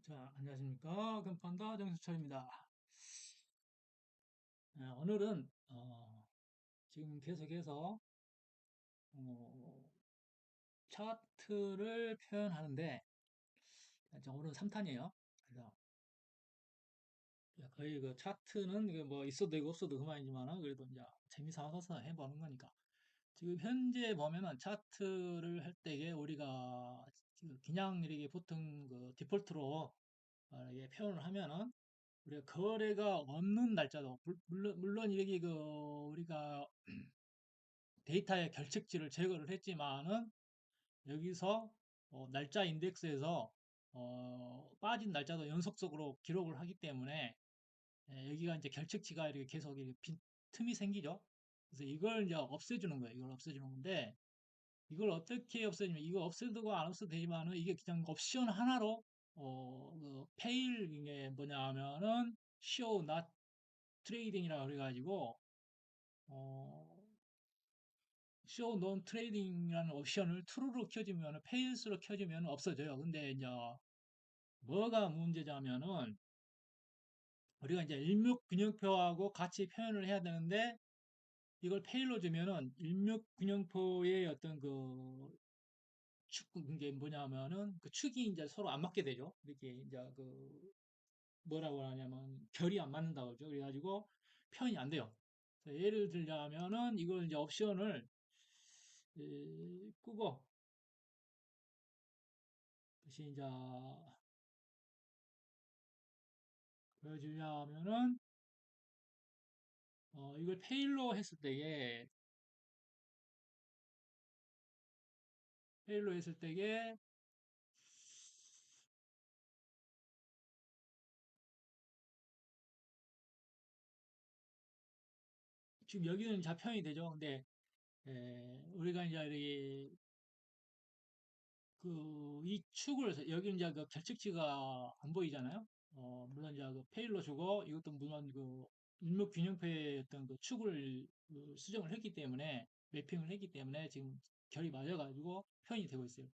자, 안녕하십니까. 금판다 정수철입니다. 오늘은 지금 계속해서 어, 차트를 표현하는데 오늘은 3탄이에요. 그래서 거의 그 차트는 이게 뭐 있어도 되고 없어도 그만이지만은 그래도 이제 재미삼아서 해보는 거니까. 지금 현재 보면은 차트를 할 때에 우리가 그냥 이렇게 보통 그 디폴트로 이렇게 표현을 하면은 우리가 거래가 없는 날짜도 물론 이렇게 그 우리가 데이터의 결측지를 제거를 했지만은 여기서 날짜 인덱스에서 빠진 날짜도 연속적으로 기록을 하기 때문에 여기가 이제 결측치가 이렇게 계속 이렇게 빈 틈이 생기죠. 그래서 이걸 이제 없애주는 거예요. 이걸 없애주는 건데 이걸 어떻게 없애주면 이거 없애도 안 없애도 되지만은 이게 그냥 옵션 하나로 그 페일 이게 뭐냐 하면은 show not trading이라고 그래가지고 어, show non trading이라는 옵션을 true로 켜주면 fails로 켜주면 없어져요. 근데 이제 뭐가 문제냐면은 우리가 이제 일목균형표하고 같이 표현을 해야 되는데 이걸 fail로 주면은 일목균형표의 어떤 그 축, 이게 뭐냐면은 그 축이 이제 서로 안 맞게 되죠. 이렇게 이제 그 뭐라고 하냐면 결이 안 맞는다고 그러죠. 그래가지고 표현이 안 돼요. 그래서 예를 들자면은 이걸 이제 옵션을 끄고 다시 이제 보여주려면은 이걸 페일로 했을 때에 페일로 했을 때에 지금 여기는 자편이 되죠. 근데 우리가 이제 이렇게 그 이 축을 여기 이제 그 결측치가 안 보이잖아요. 물론 이제 그 페일로 주고 이것도 물론 그 일목균형표의 어떤 그 축을 그 수정을 했기 때문에 매핑을 했기 때문에 지금 결이 맞아가지고 표현이 되고 있어요.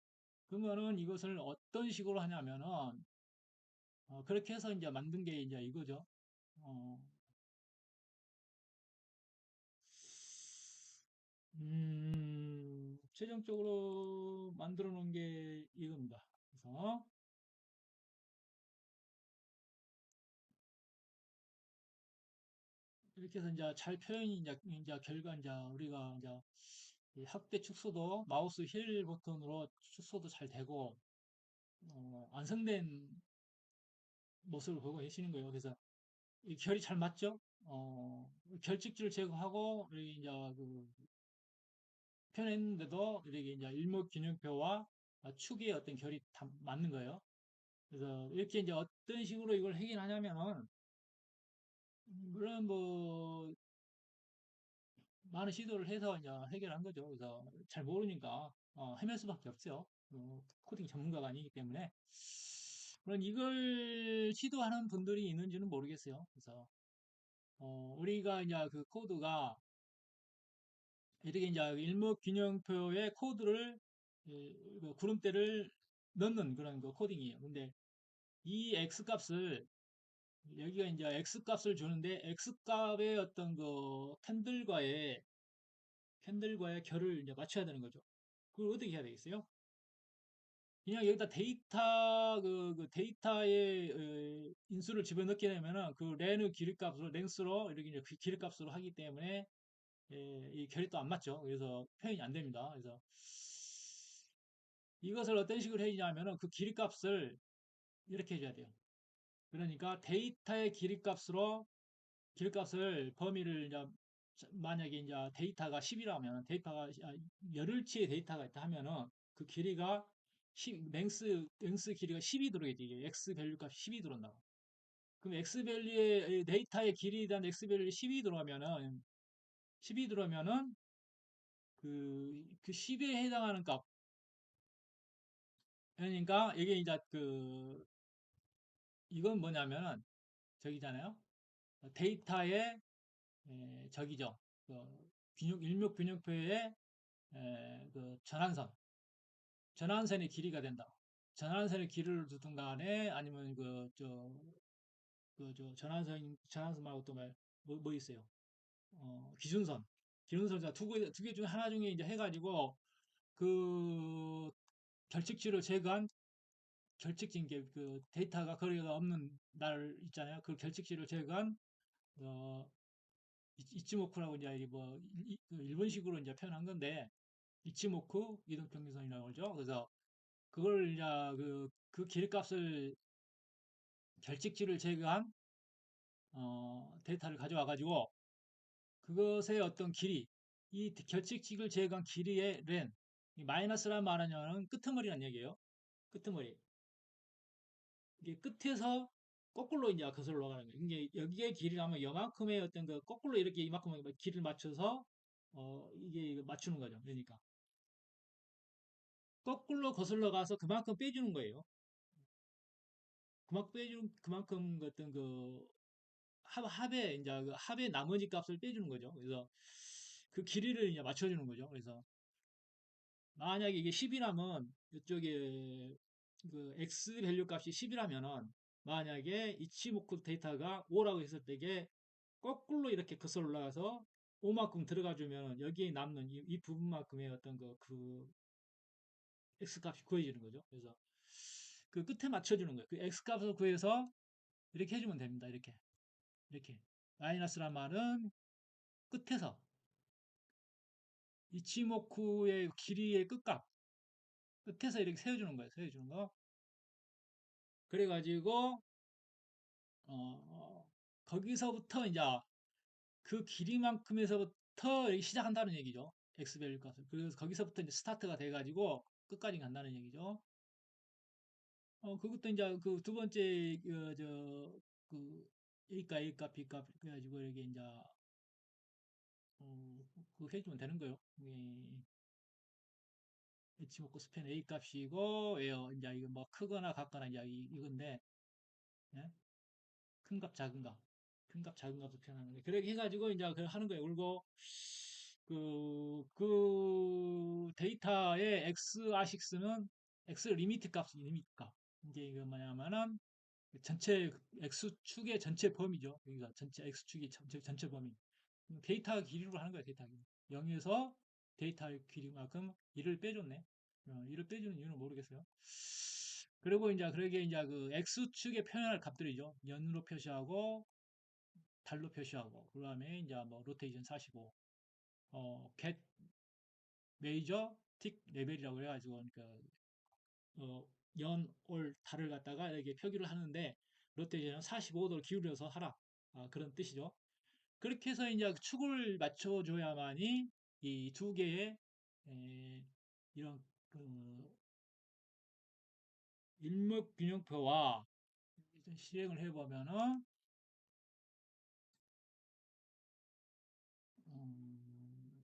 그러면은 이것을 어떤 식으로 하냐면은 그렇게 해서 이제 만든 게 이제 이거죠. 어, 최종적으로 만들어 놓은 게 이겁니다. 그래서 이렇게 해서 이제 잘 표현이 이제 결과 이제 우리가 이제 이 확대 축소도 마우스 힐 버튼으로 축소도 잘 되고 완성된 모습을 보고 계시는 거예요. 그래서 이 결이 잘 맞죠? 결집지를 제거하고 이렇게 이제 그 표현했는데도 이렇게 이제 일목균형표와 축의 어떤 결이 다 맞는 거예요. 그래서 이렇게 이제 어떤 식으로 이걸 해결하냐면은 물론 뭐 많은 시도를 해서 이제 해결한 거죠. 그래서 잘 모르니까 헤맬 수밖에 없죠. 코딩 전문가가 아니기 때문에. 물론 이걸 시도하는 분들이 있는지는 모르겠어요. 그래서 우리가 이제 그 코드가 이렇게 이제 일목균형표의 코드를 그 구름대를 넣는 그런 그 코딩이에요. 근데 이 x 값을 여기가 이제 x 값을 주는데 x 값의 어떤 그 캔들과의 결을 이제 맞춰야 되는 거죠. 그걸 어떻게 해야 되겠어요? 그냥 여기다 그 데이터의 인수를 집어넣게 되면은 그 렌의 길이값으로 랭스로 이렇게 이제 그 길이값으로 하기 때문에 이 결이 또 안 맞죠. 그래서 표현이 안 됩니다. 그래서 이것을 어떤 식으로 해야냐면은 그 길이값을 이렇게 해줘야 돼요. 그러니까 데이터의 길이값을 범위를 이제 만약에 이제 데이터가 10이라면 데이터가 열흘치의 데이터가 있다 하면은 그 길이가 10, 랭스 길이가 10이 들어야지. 이게 x 밸류 값이 10이 들어온다고. 그럼 x 밸류의 데이터의 길이에 대한 x 밸류 10이 들어가면은 10이 들어오면은 그 10에 해당하는 값 그러니까 이게 이제 그 이건 뭐냐면은 저기잖아요. 데이터의 저기죠. 그 일목균형표의 그 전환선의 길이가 된다. 전환선에 길을 두든 간에 아니면 전환선 말고 또 뭐 있어요? 기준선. 기준선 두 개 중에 하나 중에 이제 해가지고 그 결측지를 제거한 결측지 이게 그 데이터가 거리가 없는 날 있잖아요. 그 결측지를 제거한 어, 이치모쿠라고 이제 그 일본식으로 이제 표현한 건데 이치모쿠 이동평균선이라고 그러죠. 그래서 그걸 이제 그 길값을 결측지를 제거한 데이터를 가져와 가지고 그것의 어떤 길이 이 결측식을 제거한 길이의 렌 이 마이너스란 말하냐면 끄트머리란 얘기예요. 끄트머리. 이게 끝에서 거꾸로 이제 거슬러 가는 거예요. 이게 여기에 길이라면 요만큼의 어떤 그 거꾸로 이렇게 이만큼 길을 맞춰서 이게 맞추는 거죠. 그러니까 거꾸로 거슬러 가서 그만큼 빼주는 거예요. 그만큼 빼주는 그만큼 그 어떤 그 합의 이제 그 합의 나머지 값을 빼주는 거죠. 그래서 그 길이를 이제 맞춰주는 거죠. 그래서 만약에 이게 10이라면 이쪽에 그 x 밸류 값이 10이라면은 만약에 이치모쿠 데이터가 5라고 했을 때게 거꾸로 이렇게 거슬러 올라가서 5만큼 들어가 주면 여기에 남는 이 부분만큼의 어떤 그 x 값이 구해지는 거죠. 그래서 그 끝에 맞춰주는 거예요. 그 x 값을 구해서 이렇게 해주면 됩니다. 이렇게 마이너스란 말은 끝에서 이치모쿠의 길이의 끝값 끝에서 이렇게 세워주는 거예요. 세워주는 거. 그래가지고 거기서부터 이제 그 길이만큼에서부터 여기 시작한다는 얘기죠. x 밸류 값을. 그래서 거기서부터 이제 스타트가 돼가지고 끝까지 간다는 얘기죠. 그것도 이제 그 두 번째 그 A값, A값, B값 그래가지고 이게 이제 그거 해주면 되는 거예요. H 먹고 스팬 A 값이고 왜요? 이제 이거 뭐 크거나 같거나 이제 이건데 예? 큰 값, 작은 값, 큰 값, 작은 값을 표현하는 거. 그렇게 해가지고 이제 그 하는 거예요. 그리고 그 데이터의 x 아식스는 x 리미트 값이 리미트 값. 이제 이거 뭐냐면은 전체 x축의 전체 범위죠. 여기가 전체 x축이 전체 범위. 데이터 길이로 하는 거야, 데이터 길이. 0에서 데이터 길이만큼 1을 빼줬네. 1을 빼주는 이유는 모르겠어요. 그리고 이제 그러게 이제 그 x축에 표현할 값들이죠. 연으로 표시하고 달로 표시하고 그다음에 이제 뭐 로테이션 45, get 메이저 틱 레벨이라고 해가지고 그러니까 어, 연, 올, 달을 갖다가 이렇게 표기를 하는데 로테이션은 45도를 기울여서 하라. 그런 뜻이죠. 그렇게 해서 이제 축을 맞춰줘야만이 이 두 개의 이런 그 일목균형표와 실행을 해보면은 음,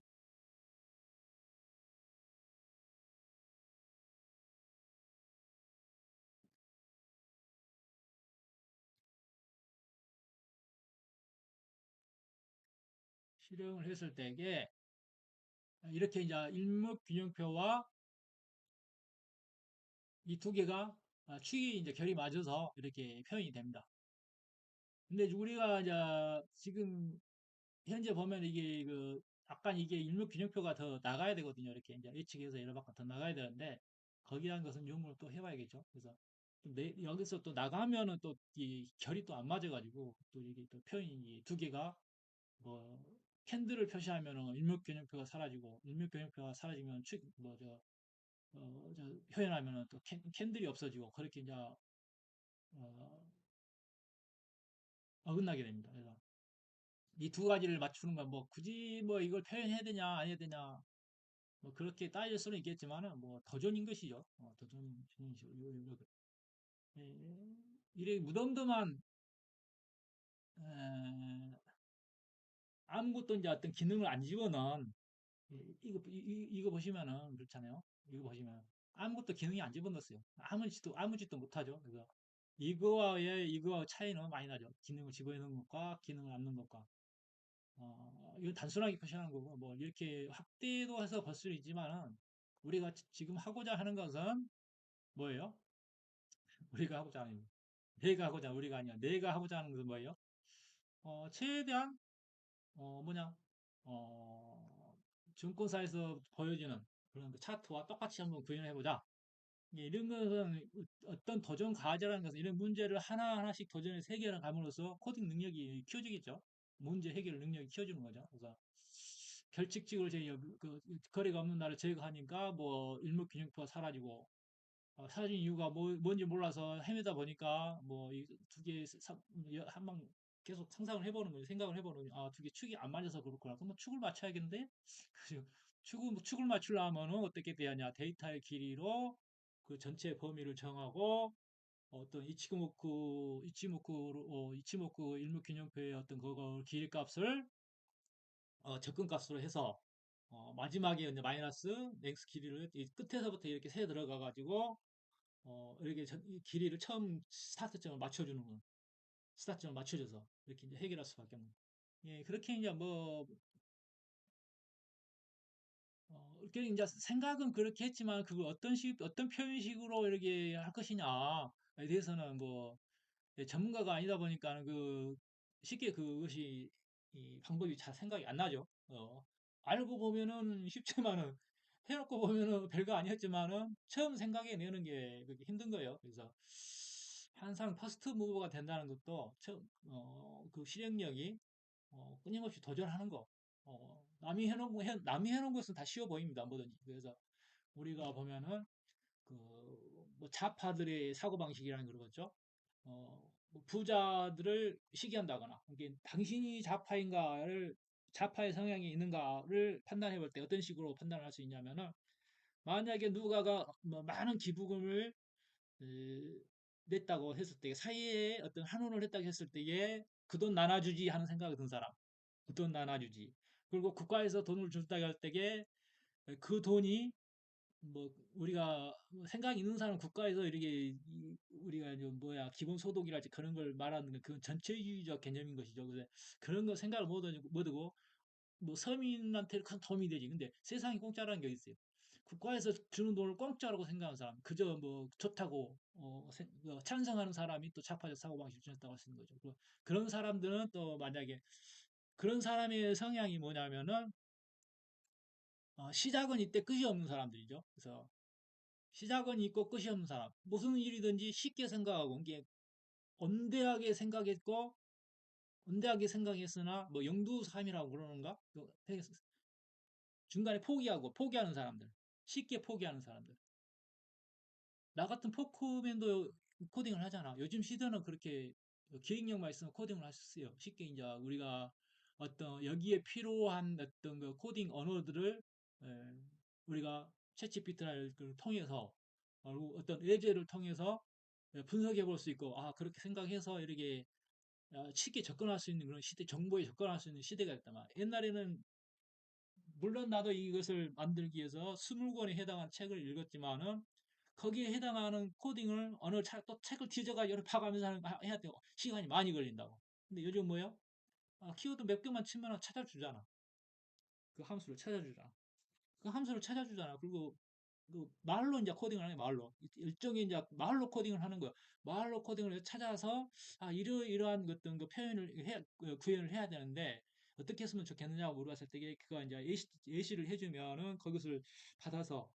실행을 했을 때에 이렇게 이제 일목균형표와 이 두 개가 축이 이제 결이 맞아서 이렇게 표현이 됩니다. 근데 우리가 이제 지금 현재 보면 이게 약간 이게 일목균형표가 더 나가야 되거든요. 이렇게 이제 예측에서 열받고 더 나가야 되는데 거기란 것은 연구를 또 해봐야겠죠. 그래서 여기서 또 나가면은 또 이 결이 또 안 맞아가지고 또 이게 또 표현이 두 개가 뭐 캔들을 표시하면은 일목균형표가 사라지고 일목균형표가 사라지면 표현하면은 또 캔들이 없어지고 그렇게 이제 어긋나게 됩니다. 그래서 이 두 가지를 맞추는 건 뭐 굳이 뭐 이걸 표현해야 되냐 안 해야 되냐 뭐 그렇게 따질 수는 있겠지만은 뭐 도전인 것이죠. 도전인 것이죠. 이래 무덤덤한 에, 아무것도 이제 어떤 기능을 안 집어넣은 이거 보시면은 그렇잖아요. 이거 보시면 아무것도 기능이 안 집어넣었어요. 아무 짓도 못하죠. 그래서 이거와 차이는 많이 나죠. 기능을 집어넣는 것과 기능을 안 넣는 것과. 이건 단순하게 표시하는 거고, 뭐, 이렇게 확대도 해서 볼 수 있지만은, 우리가 지금 하고자 하는 것은 뭐예요? 우리가 하고자 하는, 내가 하고자 하는 우리가 아니야. 내가 하고자 하는 것은 뭐예요? 최대한, 뭐냐, 어, 증권사에서 보여지는 그런 그 차트와 똑같이 한번 구현해보자. 이런 것은 어떤 도전 과제라는 것은 이런 문제를 하나하나씩 도전해서 해결해 감으로써 코딩 능력이 키워지겠죠. 문제 해결 능력이 키워지는 거죠. 그래서 결칙직을 그 거래가 없는 날을 제거하니까 뭐 일목균형표가 사라지고 사라진 이유가 뭔지 몰라서 헤매다 보니까 뭐 이 두 개 한방 계속 상상을 해보는 거죠. 생각을 해보는 거죠. 두 개 축이 안 맞아서 그렇구나. 그럼 뭐 축을 맞춰야겠는데 그죠? 축을 맞추려면은 어떻게 돼야 하냐? 데이터의 길이로 그 전체 범위를 정하고 어떤 이치모쿠 일목균형표의 어떤 그거 길이 값을 접근 값으로 해서 마지막에 이제 마이너스 x 길이를 이 끝에서부터 이렇게 세 들어가 가지고 이렇게 이 길이를 처음 스타트점을 맞춰주는 거, 스타트점을 맞춰줘서 이렇게 이제 해결할 수밖에 없는. 예, 그렇게 이제 뭐 이렇게 이제 생각은 그렇게 했지만 그걸 어떤 표현식으로 이렇게 할 것이냐에 대해서는 뭐 예, 전문가가 아니다 보니까 쉽게 그것이 이 방법이 잘 생각이 안 나죠. 알고 보면은 쉽지만은 해놓고 보면은 별거 아니었지만은 처음 생각해내는 게 그렇게 힘든 거예요. 그래서 항상 퍼스트 무버가 된다는 것도 그 실행력이 끊임없이 도전하는 거. 남이 해놓은 것은 다 쉬워 보입니다. 뭐든지. 그래서 우리가 보면은 뭐 좌파들의 사고방식이라는 그러겠죠. 뭐 부자들을 시기한다거나, 이게 당신이 좌파의 성향이 있는가를 판단해 볼 때 어떤 식으로 판단을 할 수 있냐면은, 만약에 누가가 뭐 많은 기부금을 에, 냈다고 했을 때, 사이에 어떤 환원을 했다고 했을 때에 그 돈 나눠주지 하는 생각이 든 사람, 그 돈 나눠주지. 그리고 국가에서 돈을 준다고 할 때에 그 돈이 뭐 우리가 뭐 생각 있는 사람 국가에서 이렇게 우리가 좀 뭐야 기본소득이랄지 그런 걸 말하는 건 그건 전체주의적 개념인 것이죠. 그래서 그런 거 생각을 못 하고 뭐 서민한테 큰 도움이 되지. 근데 세상이 공짜라는 게 있어요. 국가에서 주는 돈을 공짜라고 생각하는 사람, 그저 뭐 좋다고 찬성하는 사람이 또 좌파적 사고방식을 지녔다고 할 수 있는 거죠. 그런 사람들은 또 만약에 그런 사람의 성향이 뭐냐면은 시작은 이때 끝이 없는 사람들이죠. 그래서 시작은 있고 끝이 없는 사람. 무슨 일이든지 쉽게 생각하고, 이게 언대하게 생각했고, 언대하게 생각했으나, 뭐, 영두삼이라고 그러는가? 중간에 포기하는 사람들. 쉽게 포기하는 사람들. 나 같은 포크맨도 코딩을 하잖아. 요즘 시대는 그렇게 기획력만 있으면 코딩을 할 수 있어요. 쉽게 이제 우리가 어떤 여기에 필요한 어떤 그 코딩 언어들을 에, 우리가 챗GPT를 통해서 어떤 예제를 통해서 분석해 볼 수 있고 그렇게 생각해서 이렇게 쉽게 접근할 수 있는 그런 시대 정보에 접근할 수 있는 시대가 됐단 말이야. 옛날에는 물론 나도 이것을 만들기 위해서 20권에 해당한 책을 읽었지만은 거기에 해당하는 코딩을 또 책을 뒤져가 여러 파가면서 해야 되고 시간이 많이 걸린다고. 근데 요즘 뭐야? 키워드 몇 개만 치면 찾아주잖아. 그 함수를 찾아주잖아. 그 함수를 찾아주잖아. 그리고 그 말로 이제 코딩을 하는 거야, 말로. 일종의 이제 말로 코딩을 하는 거야. 말로 코딩을 찾아서, 이러이러한 어떤 그 구현을 해야 되는데, 어떻게 했으면 좋겠느냐고 물어봤을 때, 그거 이제 예시를 해주면은, 그것을 받아서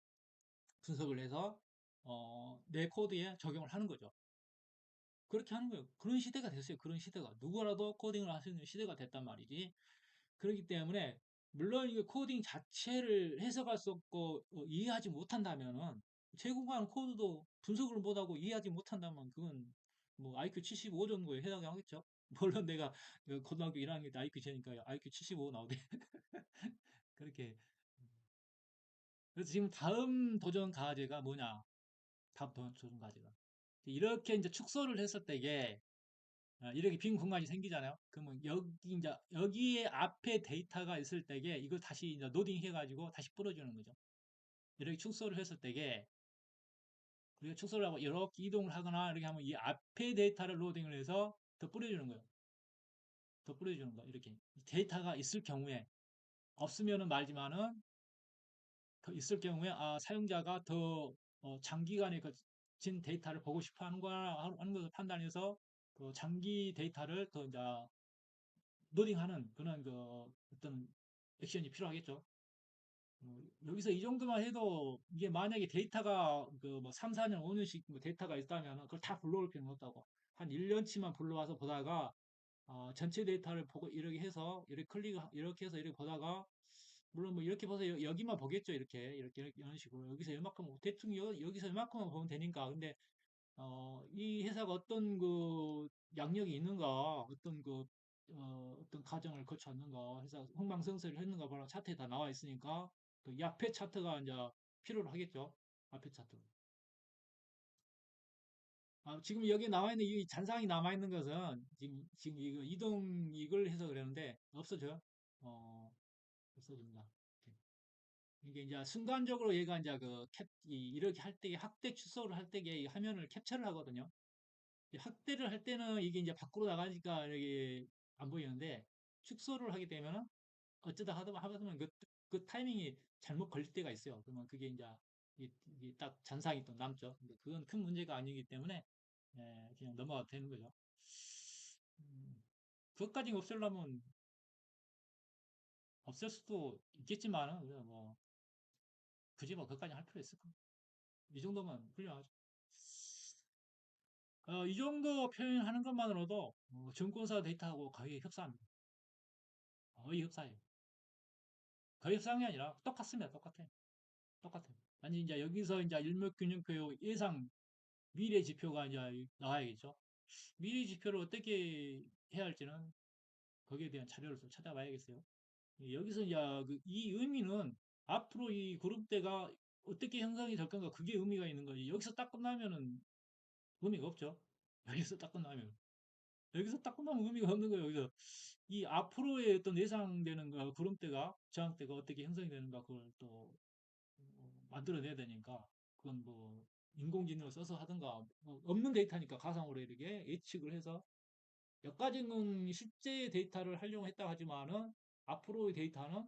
분석을 해서, 내 코드에 적용을 하는 거죠. 그렇게 하는 거예요. 그런 시대가 됐어요. 그런 시대가. 누구라도 코딩을 할 수 있는 시대가 됐단 말이지. 그렇기 때문에 물론 이게 코딩 자체를 해석할 수 없고 이해하지 못한다면은 제공하는 코드도 분석을 못하고 이해하지 못한다면 그건 뭐 IQ 75 정도에 해당하겠죠. 물론 내가 그 고등학교 1학년 때 IQ 제니까 IQ 75 나오대. 그렇게. 그래서 지금 다음 도전 과제가 뭐냐? 다음 도전 과제가 이렇게 이제 축소를 했을 때에 이렇게 빈 공간이 생기잖아요. 그러면 이제 여기에 앞에 데이터가 있을 때에 이걸 다시 이제 노딩 해가지고 다시 뿌려주는 거죠. 이렇게 축소를 했을 때에 우리가 축소를 하고 이렇게 이동을 하거나 이렇게 하면 이 앞에 데이터를 로딩을 해서 더 뿌려주는 거예요. 더 뿌려주는 거 이렇게 데이터가 있을 경우에 없으면은 말지만은 더 있을 경우에 사용자가 더 장기간에 진 데이터를 보고 싶어 하는 것을 판단해서 그 장기 데이터를 그 이제 로딩하는 그런 그 어떤 액션이 필요하겠죠. 여기서 이 정도만 해도 이게 만약에 데이터가 그 뭐 3, 4년, 5년씩 뭐 데이터가 있다면 그걸 다 불러올 필요는 없다고. 한 1년치만 불러와서 보다가 전체 데이터를 보고 이렇게 해서 이렇게 이렇게 해서 이렇게 보다가 물론 뭐 이렇게 봐서 여기만 보겠죠. 이렇게 이런 식으로 여기서 이만큼 대충 여기서 이만큼만 보면 되니까. 근데 이 회사가 어떤 그 양력이 있는가, 어떤 과정을 거쳤는가, 회사 흥망성쇠를 했는가 바로 차트에 다 나와 있으니까 그 약폐 차트가 이제 필요로 하겠죠. 약폐 차트. 지금 여기 나와 있는 이 잔상이 남아 있는 것은 지금 이거 이동익을 해서 그러는데 없어져요. 어, 없어집니다. 이게 이제 순간적으로 얘가 이제 이렇게 할 때, 학대 축소를 할 때 이 화면을 캡처를 하거든요. 이 확대를 할 때는 이게 이제 밖으로 나가니까 이게 안 보이는데 축소를 하게 되면은 어쩌다 하다 보면 그 타이밍이 잘못 걸릴 때가 있어요. 그러면 그게 이제 이게 딱 잔상이 또 남죠. 근데 그건 큰 문제가 아니기 때문에 그냥 넘어가도 되는 거죠. 음, 그것까지 없애려면 없앨 수도 있겠지만은 그냥 뭐 굳이 뭐 그것까지 할 필요 있을까? 이 정도면 훌륭하죠. 이 정도 표현하는 것만으로도 증권사 데이터하고 거의 흡사합니다. 거의 흡사해요. 거의 흡사한 게 아니라 똑같습니다. 똑같아요. 똑같아요. 아니, 이제 여기서 이제 일목균형표 예상 미래 지표가 이제 나와야겠죠. 미래 지표를 어떻게 해야 할지는 거기에 대한 자료를 좀 찾아봐야겠어요. 여기서 이제 이 의미는 앞으로 이 그룹대가 어떻게 형성이 될 건가 그게 의미가 있는 거지. 여기서 딱 끝나면은 의미가 없죠. 여기서 딱 끝나면. 여기서 딱 끝나면 의미가 없는 거예요. 여기서 이 앞으로의 어떤 예상되는 구름대가 저항대가 어떻게 형성이 되는가 그걸 또 만들어내야 되니까 그건 뭐 인공지능을 써서 하든가 뭐 없는 데이터니까 가상으로 이렇게 예측을 해서 여기까지는 실제 데이터를 활용했다 하지만은 앞으로의 데이터는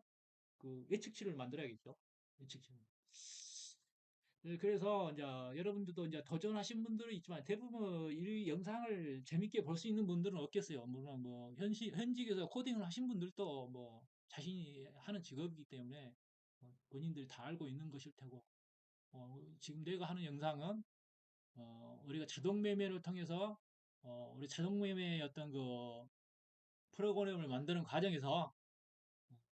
그 예측치를 만들어야겠죠. 예측치. 네, 그래서 이제 여러분들도 이제 도전하신 분들은 있지만 대부분 이 영상을 재밌게 볼 수 있는 분들은 없겠어요. 물론 뭐 현직에서 코딩을 하신 분들도 뭐 자신이 하는 직업이기 때문에 본인들이 다 알고 있는 것일 테고 지금 내가 하는 영상은 우리가 자동 매매를 통해서 우리 자동 매매의 어떤 그 프로그램을 만드는 과정에서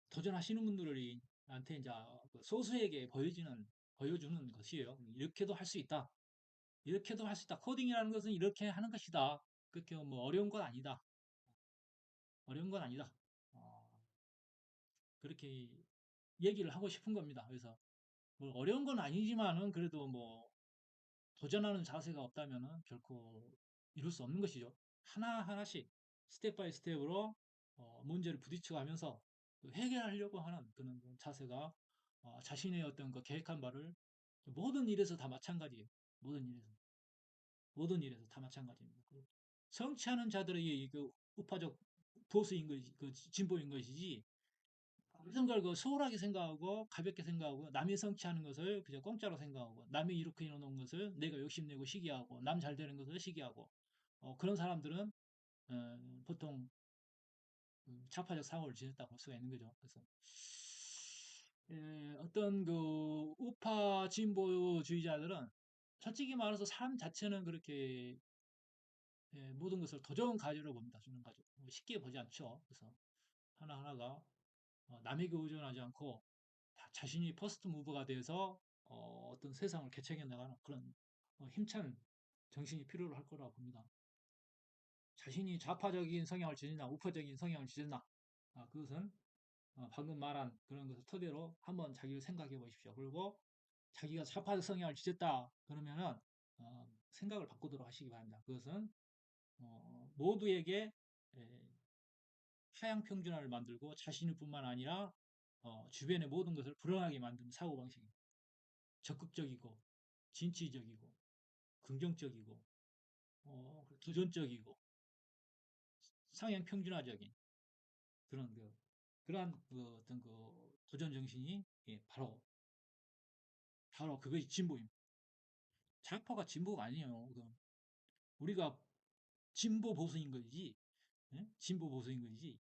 도전하시는 분들이 한테 이제 그 소수에게 보여주는 것이에요. 이렇게도 할 수 있다. 이렇게도 할 수 있다. 코딩이라는 것은 이렇게 하는 것이다. 그렇게 뭐 어려운 건 아니다. 어려운 건 아니다. 어, 그렇게 얘기를 하고 싶은 겁니다. 그래서 뭐 어려운 건 아니지만은 그래도 뭐 도전하는 자세가 없다면은 결코 이룰 수 없는 것이죠. 하나하나씩 스텝 바이 스텝으로 문제를 부딪혀가면서 그 해결하려고 하는 그런 자세가 자신의 어떤 그 계획한 바를 모든 일에서 다 마찬가지예요. 모든 일에서. 모든 일에서 다 마찬가지입니다. 성취하는 자들이 그 우파적 보수인 것이, 그 진보인 것이지, 모든 걸 그 소홀하게 생각하고, 가볍게 생각하고, 남이 성취하는 것을 그저 공짜로 생각하고, 남이 이렇게 해놓은 것을 내가 욕심내고 시기하고, 남 잘 되는 것을 시기하고, 그런 사람들은, 보통 좌파적 사고를 지녔다고 볼 수가 있는 거죠. 그래서, 어떤 그 우파 진보주의자들은 솔직히 말해서 삶 자체는 그렇게 모든 것을 더 좋은 가치로 봅니다. 주는 가치. 쉽게 보지 않죠. 그래서 하나하나가 남에게 의존하지 않고 자신이 퍼스트 무버가 돼서 떤 세상을 개척해 나가는 그런 힘찬 정신이 필요로 할 거라고 봅니다. 자신이 좌파적인 성향을 지니나 우파적인 성향을 지니나 그것은 방금 말한 그런 것을 토대로 한번 자기를 생각해 보십시오. 그리고 자기가 좌파 성향을 지녔다 그러면은 생각을 바꾸도록 하시기 바랍니다. 그것은 모두에게 하향 평준화를 만들고 자신일 뿐만 아니라 주변의 모든 것을 불안하게 만드는 사고방식입니다. 적극적이고 진취적이고 긍정적이고 도전적이고 상향 평준화적인 그런 그러한 어떤 그 도전 정신이 바로 그것이 진보입니다. 좌파가 진보가 아니에요. 우리가 진보 보수인 거지. 예? 진보 보수인 거지.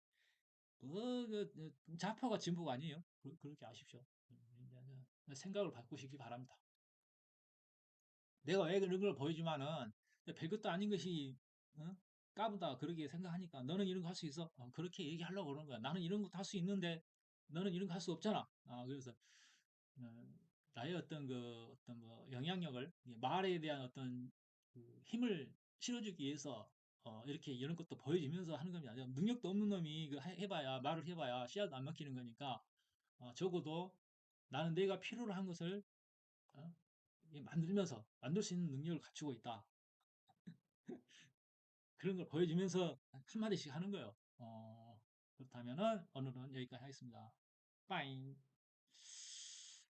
좌파가 진보가 아니에요. 그렇게 아십시오. 생각을 바꾸시기 바랍니다. 내가 왜 그런 걸 보여주면은 별것도 아닌 것이 어? 까부다 그렇게 생각하니까 너는 이런 거 할 수 있어? 그렇게 얘기하려고 그러는 거야. 나는 이런 것도 할 수 있는데 너는 이런 거 할 수 없잖아. 그래서 어, 나의 어떤 뭐 영향력을 말에 대한 어떤 그 힘을 실어주기 위해서 이렇게 이런 것도 보여주면서 하는 겁니다. 능력도 없는 놈이 해봐야 말을 해봐야 씨앗도 안 먹히는 거니까 적어도 나는 내가 필요로 한 것을 어, 만들면서 만들 수 있는 능력을 갖추고 있다. 그런 걸 보여주면서 한마디씩 하는 거예요. 그렇다면은 오늘은 여기까지 하겠습니다. 빠잉.